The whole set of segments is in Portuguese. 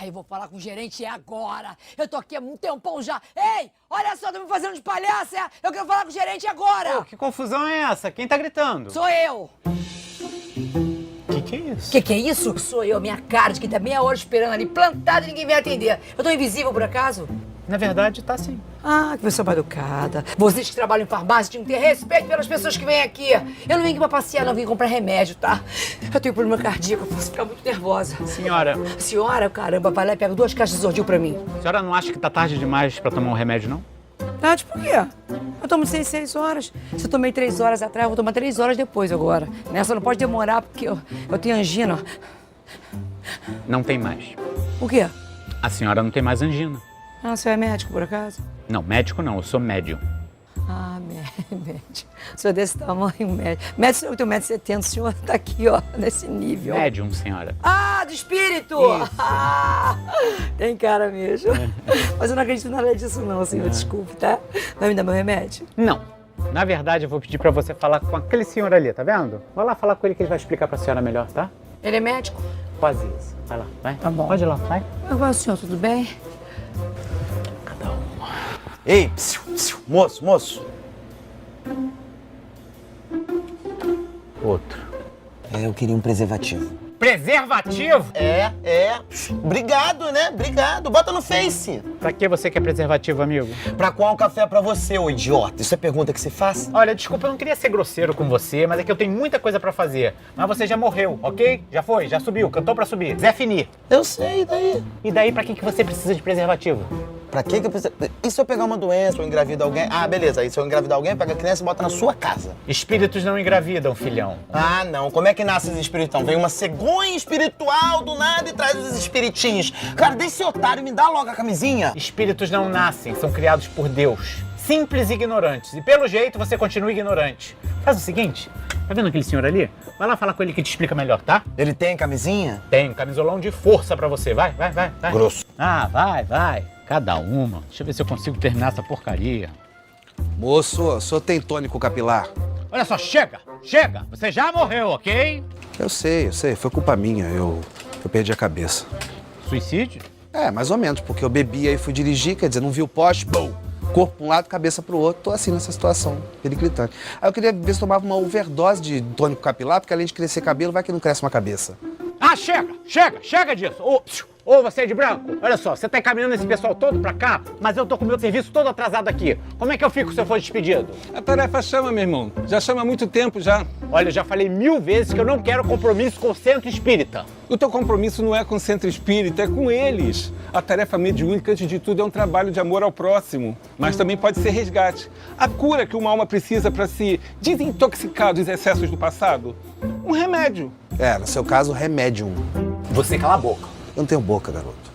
Ai, vou falar com o gerente agora. Eu tô aqui há muito tempão já. Ei, olha só, tô me fazendo de palhaça, é? Eu quero falar com o gerente agora. Pô, que confusão é essa? Quem tá gritando? Sou eu. Que é isso? Que é isso? Sou eu, minha cara de quem tá meia hora esperando ali, plantada e ninguém vem atender. Eu tô invisível, por acaso? Na verdade, tá sim. Ah, que pessoa mal educada. Vocês que trabalham em farmácia tinham que ter respeito pelas pessoas que vêm aqui. Eu não vim aqui pra passear, não vim comprar remédio, tá? Eu tenho problema cardíaco, eu posso ficar muito nervosa. Senhora, Senhora, caramba, vai lá e pega 2 caixas de Zordil pra mim. a senhora não acha que tá tarde demais pra tomar um remédio, não? Tati, por quê? Eu tomo 6 horas. Se eu tomei 3 horas atrás, eu vou tomar 3 horas depois agora. Nessa não pode demorar, porque eu tenho angina. Não tem mais. O quê? A senhora não tem mais angina. Ah, você é médico, por acaso? Não, médico não, eu sou médium. Ah, médico. O senhor é desse tamanho, médico. Médico, eu tenho 1,70 m, o senhor tá aqui, ó, nesse nível. Médium, senhora. Ah, do espírito! Ah, tem cara mesmo. Mas eu não acredito em nada disso não, senhor, desculpe, tá? Vai me dar meu remédio? Não. Na verdade, eu vou pedir pra você falar com aquele senhor ali, tá vendo? Vai lá falar com ele que ele vai explicar pra senhora melhor, tá? Ele é médico? Quase isso. Vai lá, vai. Tá bom. Pode ir lá, vai. Agora, senhor, tudo bem? Cada um. Ei, moço. Outro. Eu queria um preservativo. Preservativo? É. Obrigado, né? Obrigado. Bota no Face. Pra que você quer preservativo, amigo? Pra qual café pra você, ô idiota? Isso é pergunta que se faz? Olha, desculpa, eu não queria ser grosseiro com você, mas é que eu tenho muita coisa pra fazer. Mas você já morreu, ok? Já foi, já subiu, cantou pra subir. Zé Fini. Eu sei, e daí? E daí, pra que você precisa de preservativo? Pra que eu preciso... E se eu pegar uma doença ou engravido alguém? Ah, beleza. Aí se eu engravidar alguém, pega a criança e bota na sua casa. Espíritos não engravidam, filhão. Ah, não. Como é que nasce esse espiritão? Vem uma cegonha espiritual do nada e traz os espiritinhos. Cara, deixa esse otário, me dá logo a camisinha. Espíritos não nascem, são criados por Deus. Simples e ignorantes. E pelo jeito você continua ignorante. Faz o seguinte, tá vendo aquele senhor ali? Vai lá falar com ele que te explica melhor, tá? Ele tem camisinha? Tem um camisolão de força pra você. Vai. Grosso. Ah, vai. Cada uma. Deixa eu ver se eu consigo terminar essa porcaria. Moço, o senhor tem tônico capilar? Olha só, chega! Você já morreu, ok? Eu sei. Foi culpa minha. Eu perdi a cabeça. Suicídio? É, mais ou menos, porque eu bebi aí fui dirigir, quer dizer, não vi o poste, bum! Corpo pra um lado, cabeça pro outro. Tô assim nessa situação, periclitante. Aí eu queria ver se tomava uma overdose de tônico capilar, porque além de crescer cabelo, vai que não cresce uma cabeça. Ah, chega disso! Ô, você é de branco, olha só, você tá encaminhando esse pessoal todo pra cá, mas eu tô com o meu serviço todo atrasado aqui. Como é que eu fico se eu for despedido? A tarefa chama, meu irmão. Já chama há muito tempo já. Olha, eu já falei 1000 vezes que eu não quero compromisso com o centro espírita. O teu compromisso não é com o centro espírita, é com eles. A tarefa mediúnica, antes de tudo, é um trabalho de amor ao próximo, mas também pode ser resgate. A cura que uma alma precisa para se desintoxicar dos excessos do passado. Um remédio. É, no seu caso, remédium. Você cala a boca. Eu não tenho boca, garoto.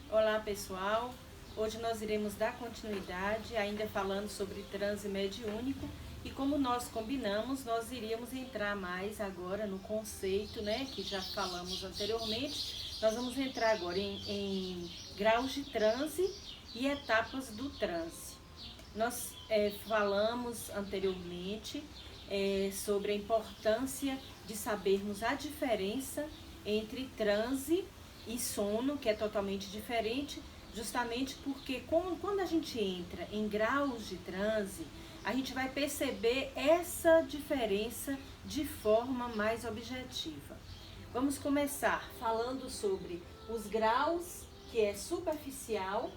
Olá pessoal, hoje nós iremos dar continuidade ainda falando sobre transe mediúnico e como nós combinamos, nós iríamos entrar mais agora no conceito, né, que já falamos anteriormente. Nós vamos entrar agora em graus de transe e etapas do transe. Nós falamos anteriormente sobre a importância de sabermos a diferença entre transe e sono, que é totalmente diferente, justamente porque quando a gente entra em graus de transe, a gente vai perceber essa diferença de forma mais objetiva. Vamos começar falando sobre os graus, que é superficial,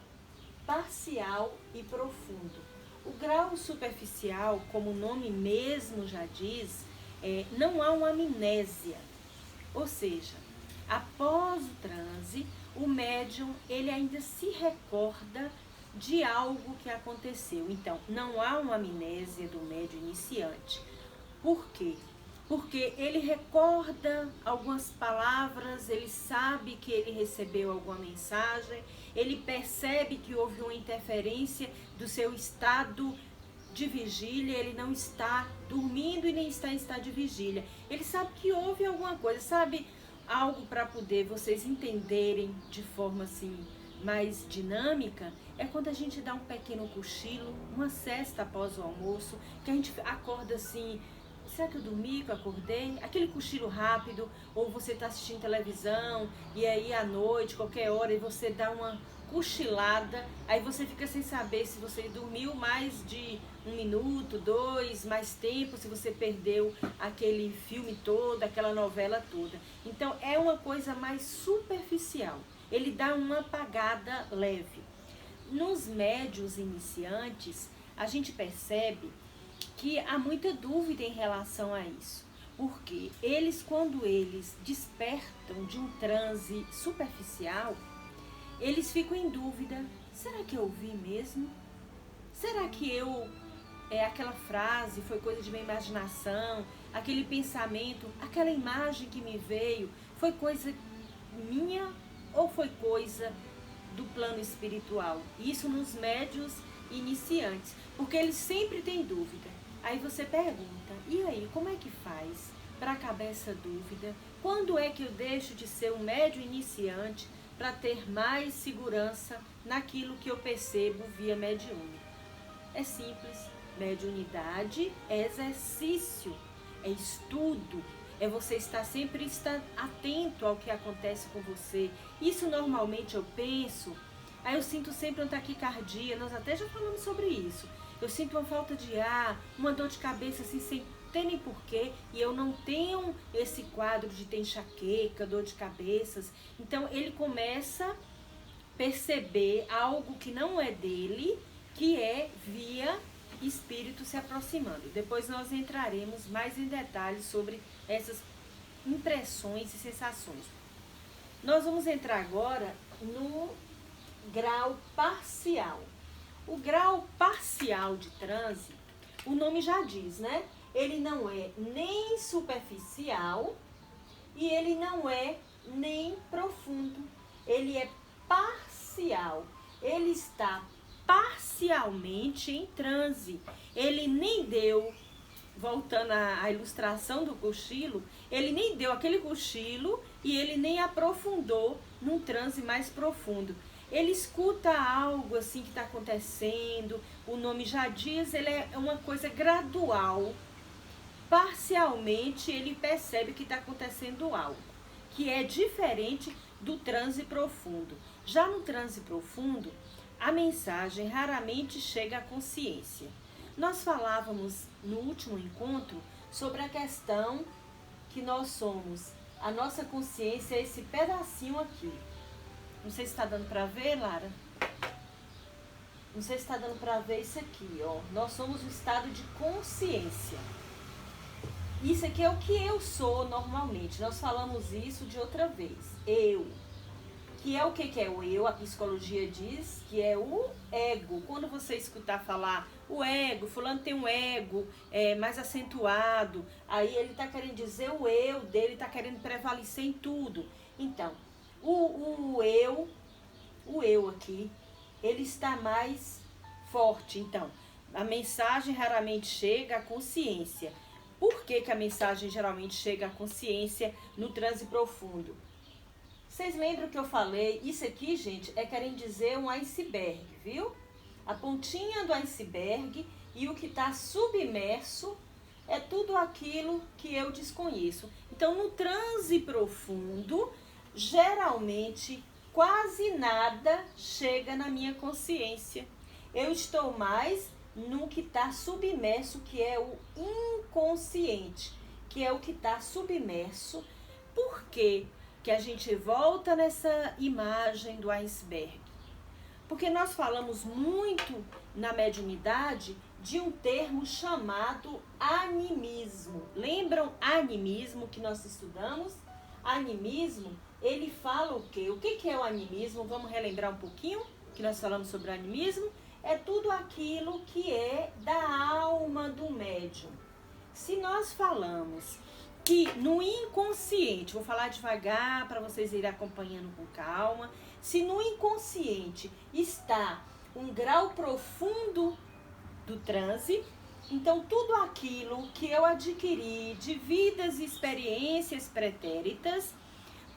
parcial e profundo. O grau superficial, como o nome mesmo já diz, não há uma amnésia, ou seja, após o transe, o médium ele ainda se recorda de algo que aconteceu. Então, não há uma amnésia do médium iniciante. Por quê? Porque ele recorda algumas palavras, ele sabe que ele recebeu alguma mensagem, ele percebe que houve uma interferência do seu estado de vigília, ele não está dormindo e nem está em estado de vigília. Ele sabe que houve alguma coisa, sabe? Algo para poder vocês entenderem de forma assim mais dinâmica, é quando a gente dá um pequeno cochilo, uma cesta após o almoço, que a gente acorda assim, será que eu dormi, que eu acordei? Aquele cochilo rápido, ou você está assistindo televisão, e aí à noite, qualquer hora, e você dá uma cochilada, aí você fica sem saber se você dormiu mais de 1 minuto, 2, mais tempo, se você perdeu aquele filme todo, aquela novela toda. Então é uma coisa mais superficial, ele dá uma apagada leve. Nos médiuns iniciantes, a gente percebe que há muita dúvida em relação a isso, porque eles, quando eles despertam de um transe superficial, eles ficam em dúvida, será que eu vi mesmo? Será que aquela frase foi coisa de minha imaginação, aquele pensamento, aquela imagem que me veio, foi coisa minha ou foi coisa do plano espiritual? Isso nos médiuns iniciantes, porque eles sempre têm dúvida. Aí você pergunta, e aí, como é que faz para acabar essa dúvida? Quando é que eu deixo de ser um médium iniciante para ter mais segurança naquilo que eu percebo via mediúnico? É simples, mediunidade é exercício, é estudo, é você estar sempre atento ao que acontece com você. Isso normalmente eu penso, aí eu sinto sempre uma taquicardia, nós até já falamos sobre isso. Eu sinto uma falta de ar, uma dor de cabeça assim, sem ter nem porquê, e eu não tenho esse quadro de ter enxaqueca, dor de cabeças. Então ele começa a perceber algo que não é dele, que é via espírito se aproximando. Depois nós entraremos mais em detalhes sobre essas impressões e sensações. Nós vamos entrar agora no grau parcial. O grau parcial de transe, o nome já diz, né? Ele não é nem superficial e ele não é nem profundo. Ele é parcial. Ele está parcialmente em transe. Ele nem deu, voltando à ilustração do cochilo, ele nem deu aquele cochilo e ele nem aprofundou num transe mais profundo. Ele escuta algo assim que está acontecendo, o nome já diz, ele é uma coisa gradual. Parcialmente ele percebe que está acontecendo algo, que é diferente do transe profundo. Já no transe profundo, a mensagem raramente chega à consciência. Nós falávamos no último encontro sobre a questão que nós somos, a nossa consciência é esse pedacinho aqui. Não sei se está dando para ver, Lara. Não sei se está dando para ver isso aqui, ó. Nós somos o estado de consciência. Isso aqui é o que eu sou normalmente. Nós falamos isso de outra vez. Eu. Que é o que é o eu? A psicologia diz que é o ego. Quando você escutar falar o ego, fulano tem um ego mais acentuado, aí ele está querendo dizer o eu dele, está querendo prevalecer em tudo. Então, o eu aqui, ele está mais forte. Então, a mensagem raramente chega à consciência. Por que a mensagem geralmente chega à consciência no transe profundo? Vocês lembram que eu falei? Isso aqui, gente, é querendo dizer um iceberg, viu? A pontinha do iceberg, e o que está submerso é tudo aquilo que eu desconheço. Então, no transe profundo, geralmente, quase nada chega na minha consciência. Eu estou mais no que está submerso, que é o inconsciente, que é o que está submerso. Por quê que a gente volta nessa imagem do iceberg? Porque nós falamos muito na mediunidade de um termo chamado animismo. Lembram animismo que nós estudamos? Animismo, ele fala o quê? O que é o animismo? Vamos relembrar um pouquinho que nós falamos sobre o animismo? É tudo aquilo que é da alma do médium. Se nós falamos que no inconsciente, vou falar devagar para vocês irem acompanhando com calma, se no inconsciente está um grau profundo do transe, então tudo aquilo que eu adquiri de vidas e experiências pretéritas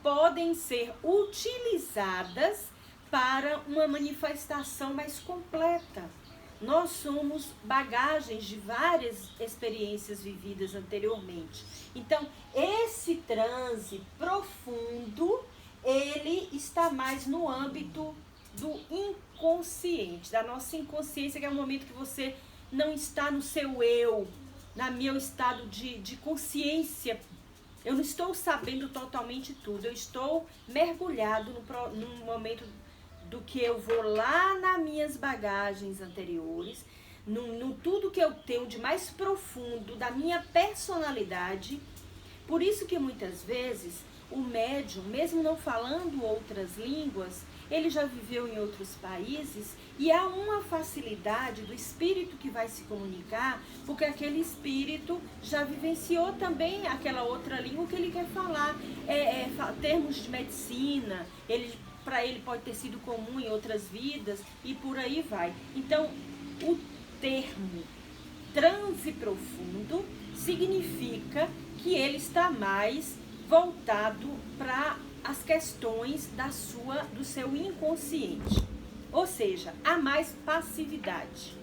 podem ser utilizadas para uma manifestação mais completa. nós somos bagagens de várias experiências vividas anteriormente. Então, esse transe profundo, ele está mais no âmbito do inconsciente, da nossa inconsciência, que é o momento que você não está no seu eu, no meu estado de consciência. Eu não estou sabendo totalmente tudo, eu estou mergulhado no momento do que eu vou lá nas minhas bagagens anteriores, no tudo que eu tenho de mais profundo da minha personalidade. Por isso que muitas vezes o médium, mesmo não falando outras línguas, ele já viveu em outros países e há uma facilidade do espírito que vai se comunicar, porque aquele espírito já vivenciou também aquela outra língua que ele quer falar, termos de medicina, para ele pode ter sido comum em outras vidas e por aí vai. Então, o termo transe profundo significa que ele está mais voltado para as questões do seu inconsciente. Ou seja, há mais passividade.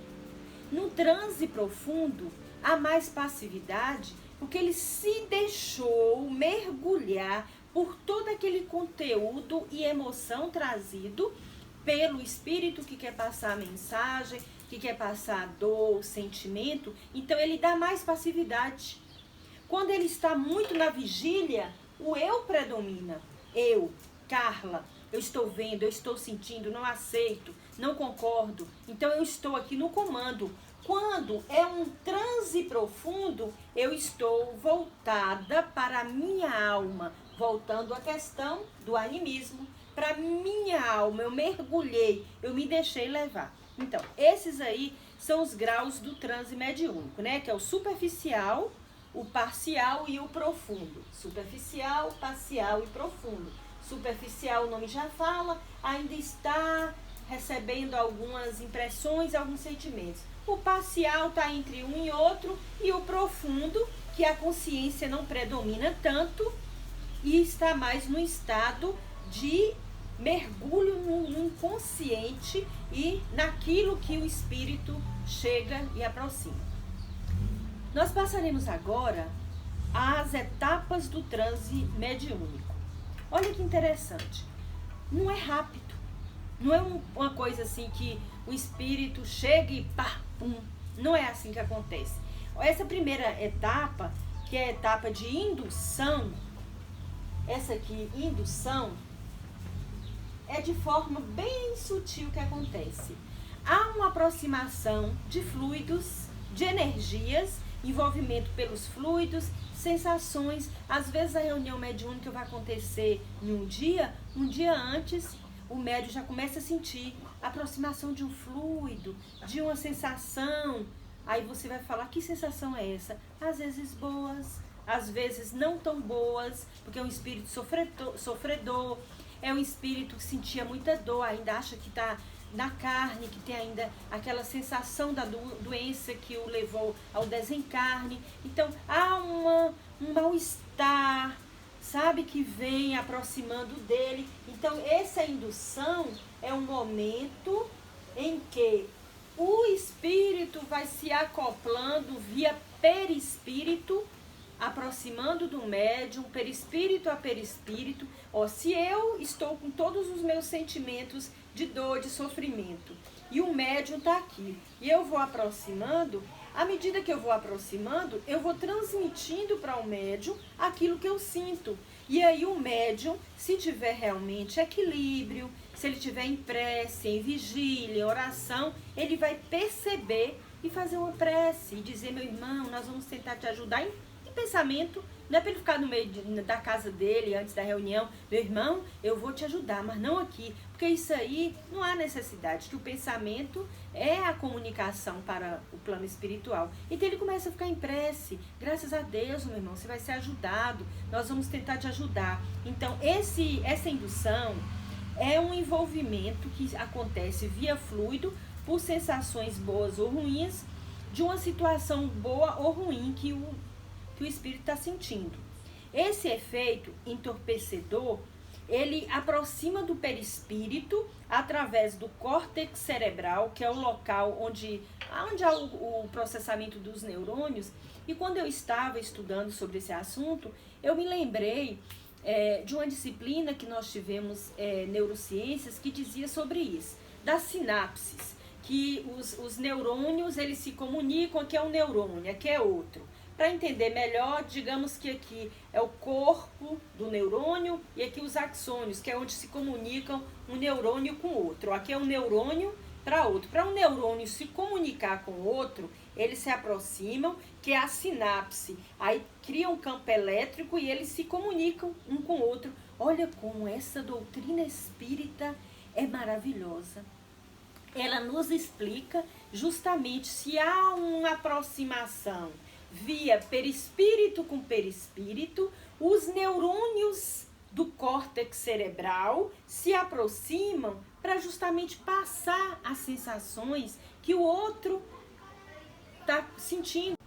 No transe profundo, há mais passividade porque ele se deixou mergulhar por todo aquele conteúdo e emoção trazido pelo espírito que quer passar a mensagem, que quer passar a dor, o sentimento. Então ele dá mais passividade. Quando ele está muito na vigília, o eu predomina. Eu, Carla, eu estou vendo, eu estou sentindo, não aceito, não concordo. Então eu estou aqui no comando. Quando é um transe profundo, eu estou voltada para a minha alma, voltando à questão do animismo, para a minha alma, eu mergulhei, eu me deixei levar. Então, esses aí são os graus do transe mediúnico, né? Que é o superficial, o parcial e o profundo. Superficial, parcial e profundo. Superficial, o nome já fala, ainda está recebendo algumas impressões, alguns sentimentos. O parcial está entre um e outro, e o profundo, que a consciência não predomina tanto e está mais no estado de mergulho no inconsciente e naquilo que o espírito chega e aproxima. Nós passaremos agora às etapas do transe mediúnico. Olha que interessante. Não é rápido. Não é uma coisa assim que o espírito chega e pá, pum. Não é assim que acontece. Essa primeira etapa, que é a etapa de indução, essa aqui, indução, é de forma bem sutil que acontece. Há uma aproximação de fluidos, de energias, envolvimento pelos fluidos, sensações. Às vezes a reunião mediúnica vai acontecer em um dia antes, o médium já começa a sentir a aproximação de um fluido, de uma sensação. Aí você vai falar, que sensação é essa? Às vezes boas, às vezes não tão boas, porque é um espírito sofredor, é um espírito que sentia muita dor, ainda acha que está na carne, que tem ainda aquela sensação da doença que o levou ao desencarne. Então, há um mal-estar, sabe, que vem aproximando dele. Então, essa indução é um momento em que o espírito vai se acoplando via perispírito, aproximando do médium, perispírito a perispírito. Se eu estou com todos os meus sentimentos de dor, de sofrimento, e o médium está aqui, e eu vou aproximando, à medida que eu vou aproximando, eu vou transmitindo para o médium aquilo que eu sinto. E aí o médium, se tiver realmente equilíbrio, se ele tiver em prece, em vigília, em oração, ele vai perceber e fazer uma prece e dizer, meu irmão, nós vamos tentar te ajudar em pensamento. Não é para ele ficar no meio da casa dele antes da reunião, meu irmão, eu vou te ajudar, mas não aqui, porque isso aí não há necessidade, que o pensamento é a comunicação para o plano espiritual. Então ele começa a ficar em prece, graças a Deus, meu irmão, você vai ser ajudado, nós vamos tentar te ajudar. Então essa indução é um envolvimento que acontece via fluido, por sensações boas ou ruins, de uma situação boa ou ruim que o espírito está sentindo. Esse efeito entorpecedor, ele aproxima do perispírito através do córtex cerebral, que é o local onde há o processamento dos neurônios. E quando eu estava estudando sobre esse assunto, eu me lembrei de uma disciplina que nós tivemos, neurociências, que dizia sobre isso, das sinapses, que os neurônios, eles se comunicam, aqui é um neurônio, aqui é outro. Para entender melhor, digamos que aqui é o corpo do neurônio e aqui os axônios, que é onde se comunicam um neurônio com o outro. Aqui é um neurônio para outro. Para um neurônio se comunicar com o outro, eles se aproximam, que é a sinapse. Aí cria um campo elétrico e eles se comunicam um com o outro. Olha como essa doutrina espírita é maravilhosa. Ela nos explica justamente se há uma aproximação via perispírito com perispírito, os neurônios do córtex cerebral se aproximam para justamente passar as sensações que o outro está sentindo.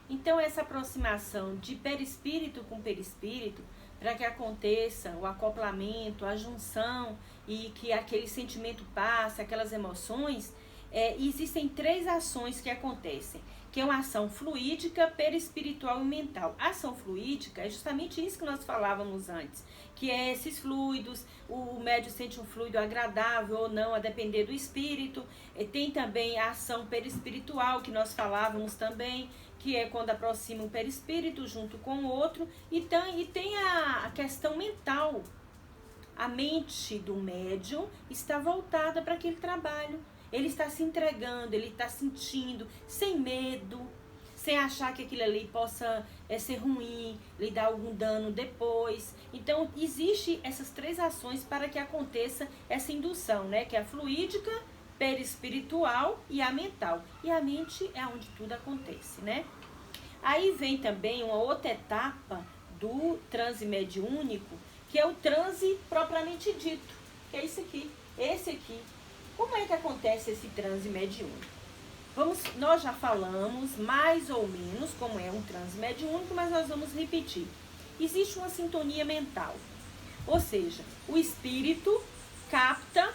Então, essa aproximação de perispírito com perispírito, para que aconteça o acoplamento, a junção e que aquele sentimento passe, aquelas emoções, existem 3 ações que acontecem, que é uma ação fluídica, perispiritual e mental. A ação fluídica é justamente isso que nós falávamos antes, que é esses fluidos, o médium sente um fluido agradável ou não, a depender do espírito. Tem também a ação perispiritual, que nós falávamos também, que é quando aproxima o perispírito junto com o outro. E tem a questão mental. A mente do médium está voltada para aquele trabalho. Ele está se entregando, ele está sentindo, sem medo, sem achar que aquilo ali possa ser ruim, lhe dar algum dano depois. Então, existem essas 3 ações para que aconteça essa indução, né? Que é a fluídica, perispiritual e a mental. E a mente é onde tudo acontece, né? Aí vem também uma outra etapa do transe mediúnico, que é o transe propriamente dito, que é isso aqui, esse aqui. Como é que acontece esse transe mediúnico? Nós já falamos mais ou menos como é um transe mediúnico, mas nós vamos repetir. Existe uma sintonia mental, ou seja, o espírito capta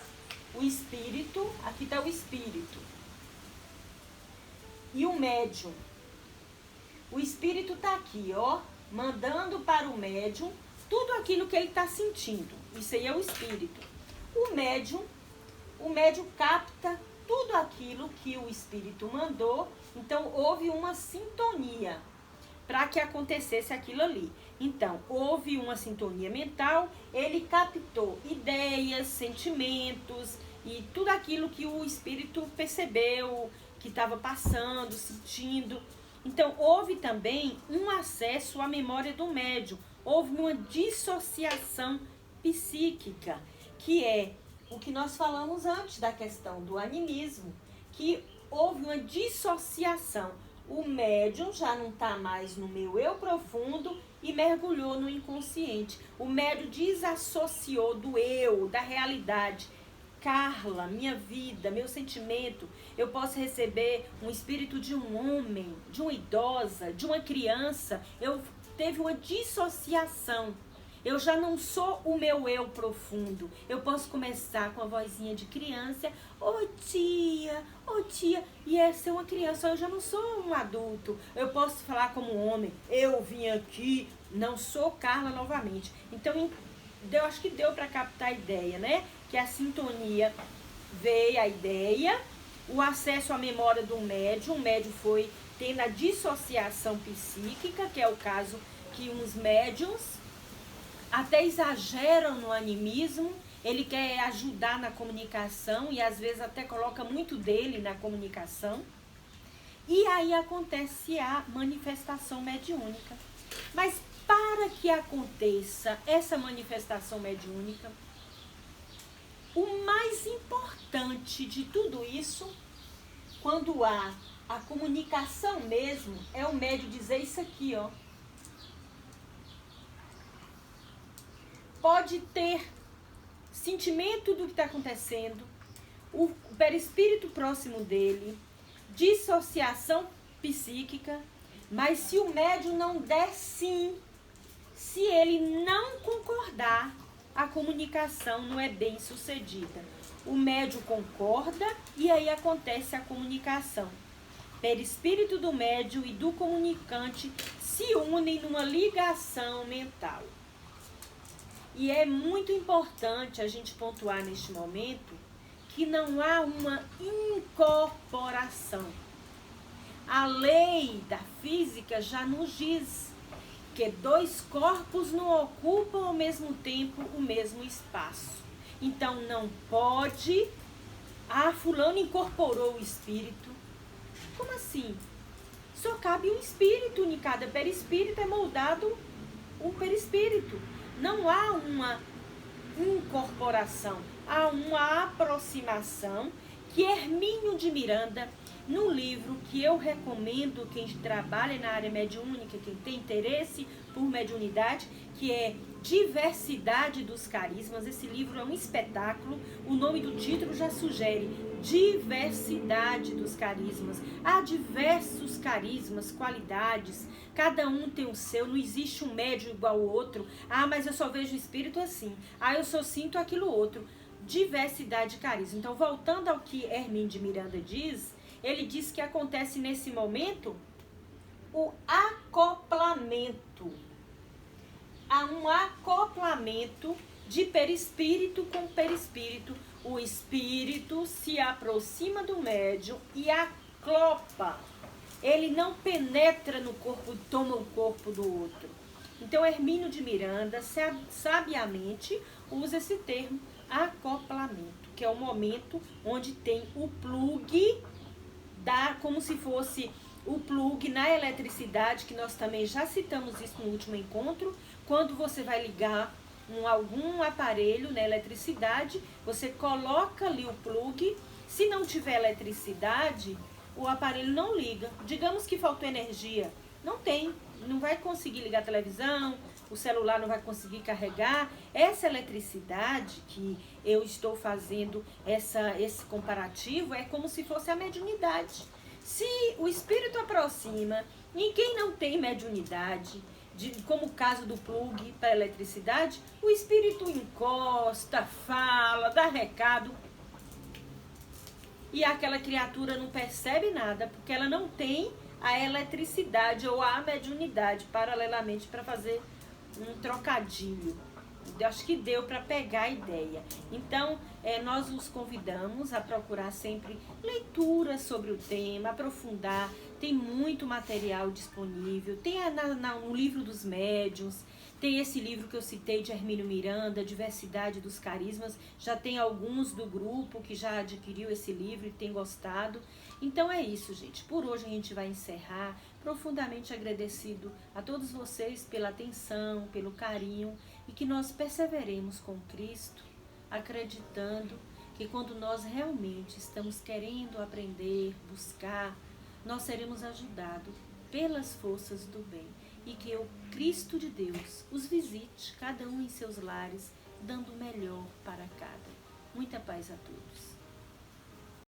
o espírito, aqui está o espírito, e o médium. O espírito está aqui, ó, mandando para o médium tudo aquilo que ele está sentindo. Isso aí é o espírito. O médium capta tudo aquilo que o espírito mandou, então houve uma sintonia para que acontecesse aquilo ali. Então, houve uma sintonia mental, ele captou ideias, sentimentos e tudo aquilo que o espírito percebeu, que estava passando, sentindo. Então, houve também um acesso à memória do médium, houve uma dissociação psíquica, que é o que nós falamos antes da questão do animismo, que houve uma dissociação. O médium já não está mais no meu eu profundo e mergulhou no inconsciente. O médium desassociou do eu, da realidade. Carla, minha vida, meu sentimento, eu posso receber um espírito de um homem, de uma idosa, de uma criança. Teve uma dissociação. Eu já não sou o meu eu profundo. Eu posso começar com a vozinha de criança. Ô tia, e essa é uma criança, eu já não sou um adulto. Eu posso falar como um homem. Eu vim aqui, não sou Carla novamente. Então, eu acho que deu para captar a ideia, né? Que a sintonia veio, a ideia, o acesso à memória do médium. O médium foi tendo a dissociação psíquica, que é o caso que uns médiums até exageram no animismo, ele quer ajudar na comunicação e às vezes até coloca muito dele na comunicação. E aí acontece a manifestação mediúnica. Mas para que aconteça essa manifestação mediúnica, o mais importante de tudo isso, quando há a comunicação mesmo, é o médium dizer isso aqui, ó. Pode ter sentimento do que está acontecendo, o perispírito próximo dele, dissociação psíquica, mas se o médium não der sim, se ele não concordar, a comunicação não é bem sucedida. O médium concorda e aí acontece a comunicação. Perispírito do médium e do comunicante se unem numa ligação mental. E é muito importante a gente pontuar neste momento que não há uma incorporação. A lei da física já nos diz que dois corpos não ocupam ao mesmo tempo o mesmo espaço. Então não pode, fulano incorporou o espírito. Como assim? Só cabe um espírito, em cada perispírito é moldado um perispírito. Não há uma incorporação, há uma aproximação que Hermínio de Miranda, no livro que eu recomendo quem trabalha na área mediúnica, quem tem interesse por mediunidade, que é Diversidade dos Carismas. Esse livro é um espetáculo, o nome do título já sugere Diversidade dos Carismas. Há diversos carismas, qualidades, cada um tem o seu, não existe um médium igual ao outro. Mas eu só vejo o espírito assim, eu só sinto aquilo outro. Diversidade de carisma. Então, voltando ao que Hermínio de Miranda diz, ele diz que acontece nesse momento o acoplamento. Há um acoplamento de perispírito com perispírito. O espírito se aproxima do médium e aclopa. Ele não penetra no corpo, toma o corpo do outro. Então, Hermínio de Miranda sabiamente usa esse termo acoplamento, que é o momento onde tem o plug, como se fosse o plug na eletricidade, que nós também já citamos isso no último encontro. Quando você vai ligar algum aparelho na eletricidade, você coloca ali o plug. Se não tiver eletricidade, o aparelho não liga. Digamos que faltou energia, não vai conseguir ligar a televisão, o celular não vai conseguir carregar. Essa eletricidade que eu estou fazendo esse comparativo é como se fosse a mediunidade. Se o espírito aproxima, e quem não tem mediunidade, como o caso do plug para eletricidade, o espírito encosta, fala, dá recado, e aquela criatura não percebe nada, porque ela não tem a eletricidade ou a mediunidade paralelamente para fazer um trocadilho. Eu acho que deu para pegar a ideia. Então, nós os convidamos a procurar sempre leituras sobre o tema, aprofundar. Tem muito material disponível. Tem no livro dos médiuns, tem esse livro que eu citei de Hermínio Miranda, Diversidade dos Carismas. Já tem alguns do grupo que já adquiriu esse livro e tem gostado. Então é isso, gente. Por hoje a gente vai encerrar. Profundamente agradecido a todos vocês pela atenção, pelo carinho, e que nós perseveremos com Cristo, acreditando que quando nós realmente estamos querendo aprender, buscar, nós seremos ajudados pelas forças do bem, e que o Cristo de Deus os visite, cada um em seus lares, dando o melhor para cada. Muita paz a todos.